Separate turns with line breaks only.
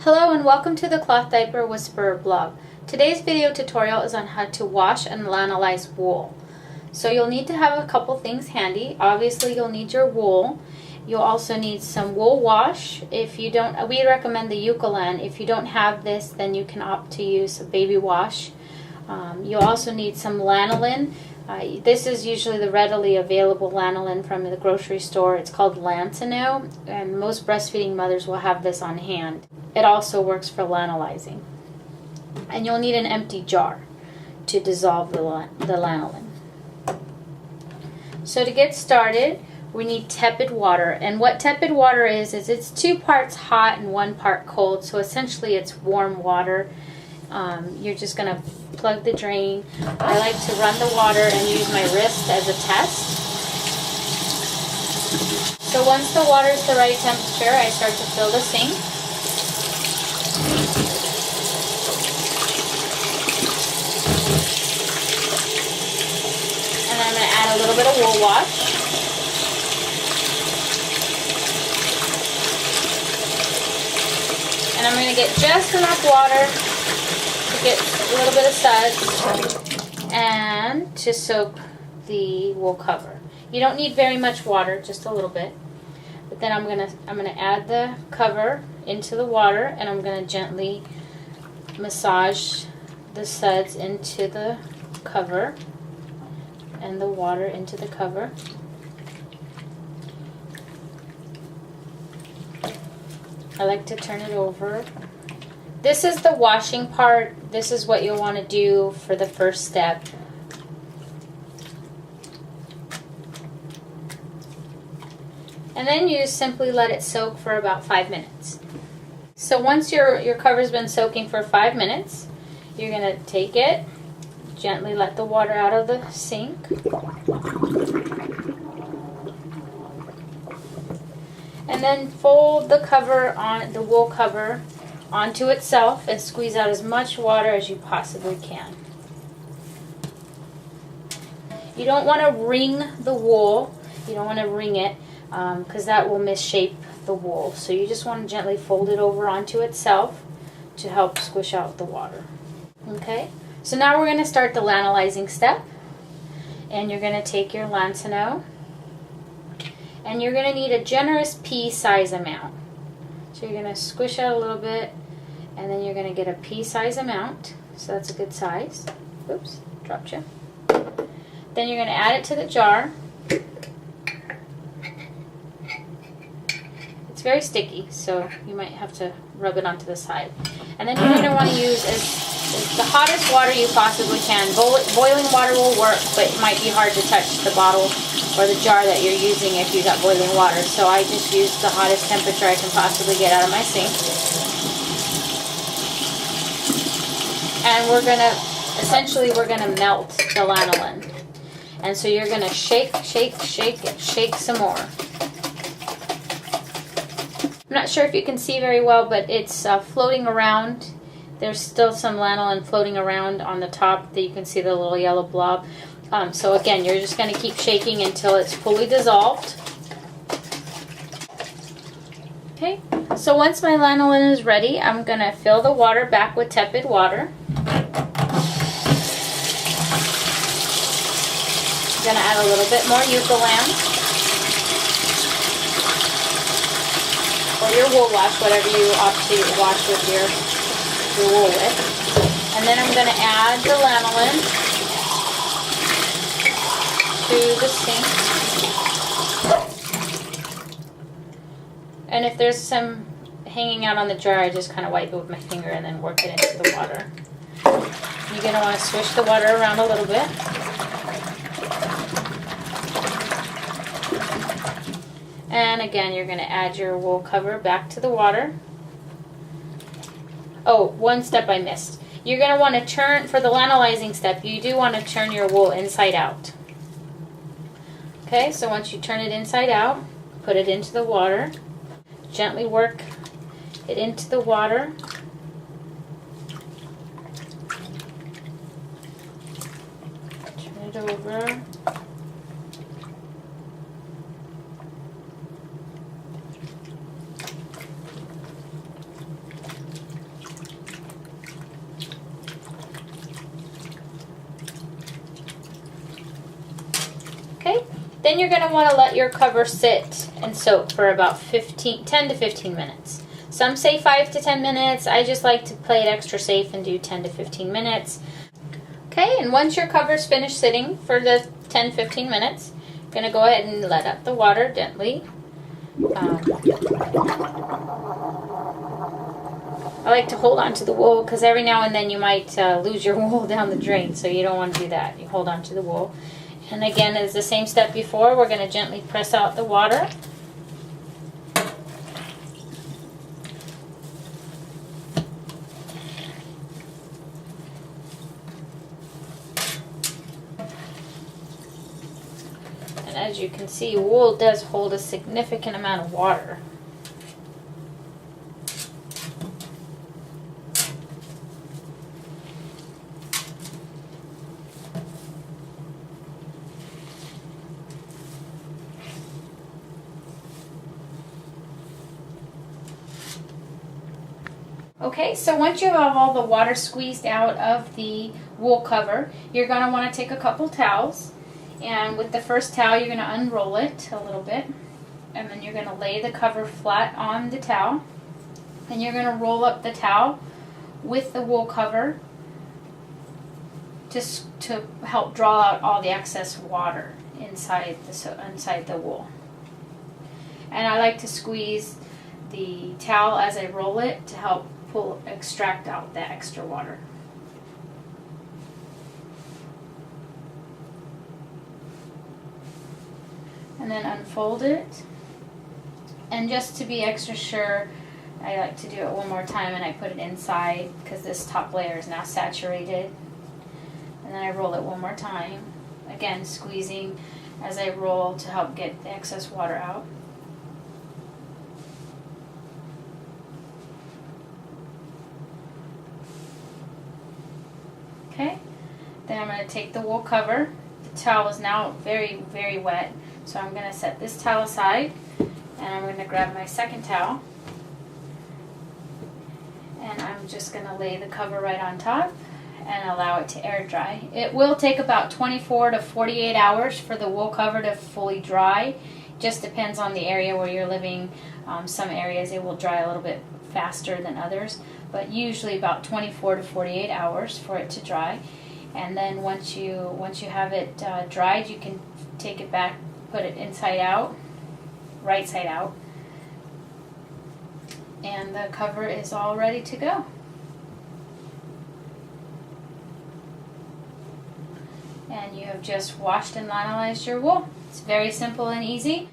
Hello and welcome to the Cloth Diaper Whisperer blog. Today's video tutorial is on how to wash and lanolize wool. So you'll need to have a couple things handy. Obviously you'll need your wool. You'll also need some wool wash. If you don't, we recommend the Eucalan. If you don't have this, then you can opt to use a baby wash. You'll also need some lanolin. This is usually the readily available lanolin from the grocery store. It's called Lancino, and most breastfeeding mothers will have this on hand. It also works for lanolizing. And you'll need an empty jar to dissolve the lanolin. So to get started, we need tepid water. And what tepid water is it's 2 parts hot and 1 part cold. So essentially it's warm water. You're just going to plug the drain. I like to run the water and use my wrist as a test. So once the water is the right temperature, I start to fill the sink. And I'm going to add a little bit of wool wash. And I'm going to get just enough water to get a little bit of suds and to soak the wool cover. You don't need very much water, just a little bit. But then I'm gonna add the cover into the water, and I'm gonna gently massage the suds into the cover and the water into the cover. I like to turn it over. This is the washing part. This is what you'll want to do for the first step. And then you just simply let it soak for about 5 minutes. So once your cover's been soaking for 5 minutes, you're going to take it, gently let the water out of the sink. And then fold the cover on the wool cover onto itself and squeeze out as much water as you possibly can. You don't want to wring the wool. You don't want to wring it because that will misshape the wool. So you just want to gently fold it over onto itself to help squish out the water. Okay, so now we're going to start the lanolizing step. And you're going to take your Lancino, and you're going to need a generous pea size amount. So you're going to squish out a little bit, and then you're going to get a pea size amount. So that's a good size. Oops, dropped you. Then you're going to add it to the jar. It's very sticky, so you might have to rub it onto the side. And then you're going to want to use the hottest water you possibly can. Boiling water will work, but it might be hard to touch the bottle or the jar that you're using if you got boiling water. So I just use the hottest temperature I can possibly get out of my sink. And essentially we're gonna melt the lanolin. And so you're gonna shake, shake, shake, and shake some more. I'm not sure if you can see very well, but it's floating around. There's still some lanolin floating around on the top that you can see the little yellow blob. So again, you're just going to keep shaking until it's fully dissolved. Okay, so once my lanolin is ready, I'm going to fill the water back with tepid water. I'm going to add a little bit more Eucalan, or your wool wash, whatever you opt to wash with your wool with. And then I'm going to add the lanolin to the sink. And if there's some hanging out on the jar, I just kind of wipe it with my finger and then work it into the water. You're going to want to swish the water around a little bit. And again, you're going to add your wool cover back to the water. Oh, one step I missed. You're going to want to turn, for the lanolizing step, you do want to turn your wool inside out. Okay, so once you turn it inside out, put it into the water. Gently work it into the water. Turn it over. Then you're going to want to let your cover sit and soak for about 10 to 15 minutes. Some say 5 to 10 minutes. I just like to play it extra safe and do 10 to 15 minutes. Okay, and once your cover's finished sitting for the 10-15 minutes, you're going to go ahead and let up the water gently. I like to hold on to the wool because every now and then you might lose your wool down the drain, so you don't want to do that. You hold on to the wool. And again, as the same step before, we're going to gently press out the water. And as you can see, wool does hold a significant amount of water. Okay, so once you have all the water squeezed out of the wool cover, you're going to want to take a couple towels, and with the first towel you're going to unroll it a little bit, and then you're going to lay the cover flat on the towel, and you're going to roll up the towel with the wool cover just to help draw out all the excess water inside the wool. And I like to squeeze the towel as I roll it to help extract out the extra water. And then unfold it. And just to be extra sure, I like to do it one more time, and I put it inside because this top layer is now saturated. And then I roll it one more time. Again, squeezing as I roll to help get the excess water out. Okay, then I'm going to take the wool cover. The towel is now very, very wet, so I'm going to set this towel aside, and I'm going to grab my second towel, and I'm just going to lay the cover right on top and allow it to air dry. It will take about 24 to 48 hours for the wool cover to fully dry. Just depends on the area where you're living. Some areas it will dry a little bit faster than others, but usually about 24 to 48 hours for it to dry. And then once you have it dried, you can take it back, put it inside out, right side out, and the cover is all ready to go. And you have just washed and lanolized your wool. It's very simple and easy.